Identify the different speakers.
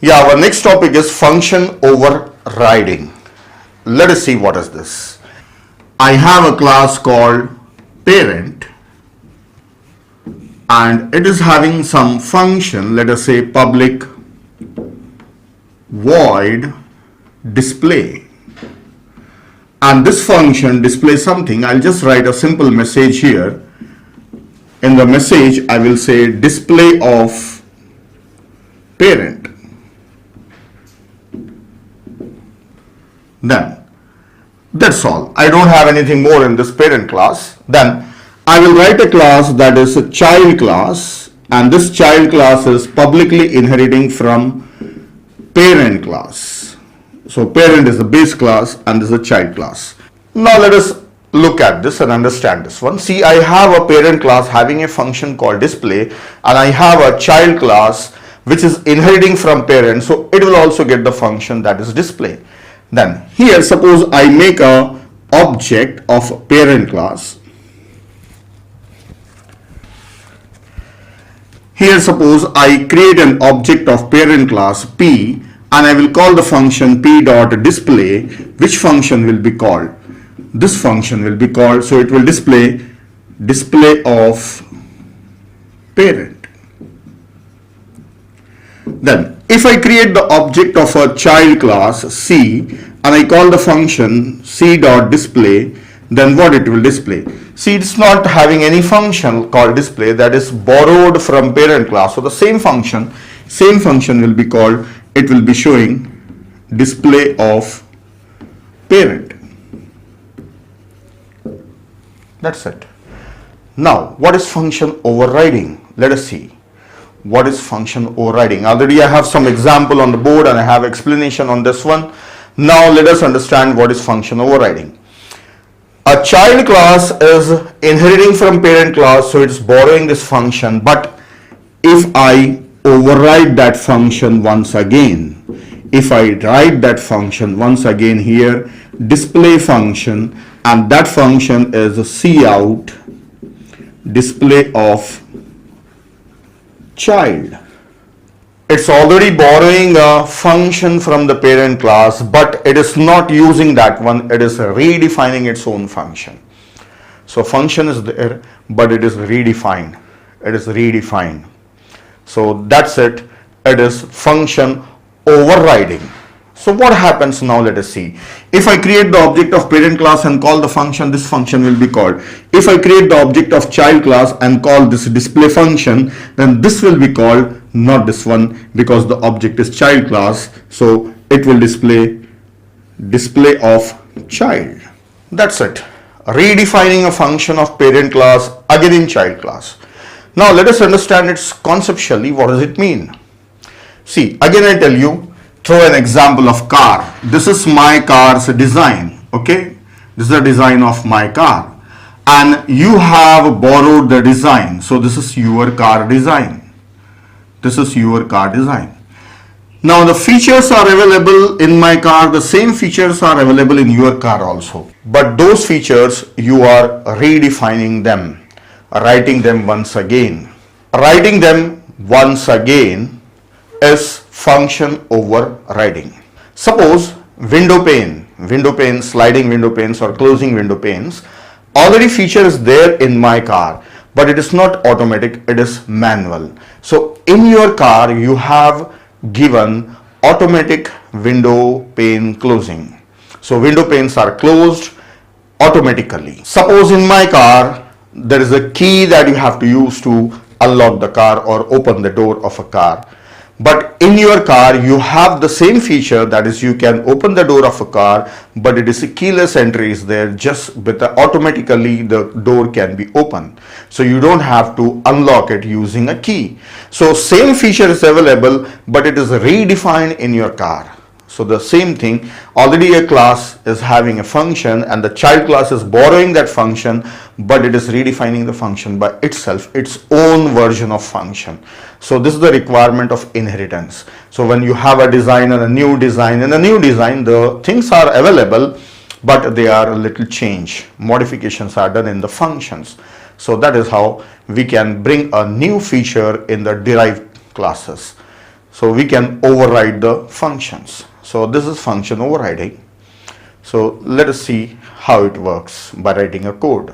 Speaker 1: Yeah, our next topic is function overriding. Let us see what is this. I have a class called parent and it is having some function, let us say public void display, and this function displays something. I'll just write a simple message here. In the message I will say display of parent. Then that's all. I don't have anything more in this parent class. Then I will write a class that is a child class, and this child class is publicly inheriting from parent class. So parent is the base class and this is a child class. Now let us look at this and understand this one. See, I have a parent class having a function called display, and I have a child class which is inheriting from parent, so it will also get the function that is display. Then here suppose I make a object of parent class. Here suppose I create an object of parent class P, and I will call the function P dot display. Which function will be called? This function will be called, so it will display of parent. Then if I create the object of a child class C and I call the function C dot display, then what it will display? See, it's not having any function called display, that is borrowed from parent class. So the same function will be called, it will be showing display of parent. That's it. Now what is function overriding? Let us see. What is function overriding? Already I have some example on the board and I have explanation on this one. Now let us understand what is function overriding. A child class is inheriting from parent class, so it's borrowing this function, but if I override that function once again, if I write that function once again here, display function, and that function is cout display of child. It's already borrowing a function from the parent class, but it is not using that one, it is redefining its own function. So function is there, but it is redefined. So that's it. It is function overriding. So what happens now? Let us see. If I create the object of parent class and call the function, this function will be called. If I create the object of child class and call this display function, then this will be called, not this one, because the object is child class, so it will display of child. That's it. Redefining a function of parent class again in child class. Now let us understand it conceptually. What does it mean? See, again I tell you, throw an example of car. This is my car's design. Okay, this is the design of my car, and you have borrowed the design. So this is your car design. Now the features are available in my car, the same features are available in your car also, but those features you are redefining them, writing them once again. Writing them once again is function overriding. Suppose window pane, sliding window panes or closing window panes, already feature is there in my car, but it is not automatic, it is manual. So in your car you have given automatic window pane closing. So window panes are closed automatically. Suppose in my car there is a key that you have to use to unlock the car or open the door of a car. But in your car you have the same feature, that is you can open the door of a car, but it is a keyless entry is there, just with automatically the door can be opened. So you don't have to unlock it using a key. So same feature is available, but it is redefined in your car. So the same thing, already a class is having a function and the child class is borrowing that function, but it is redefining the function by itself, its own version of function. So this is the requirement of inheritance. So when you have a design and a new design, the things are available, but they are a little change. Modifications are done in the functions. So that is how we can bring a new feature in the derived classes. So we can override the functions. So this is function overriding. So let us see how it works by writing a code.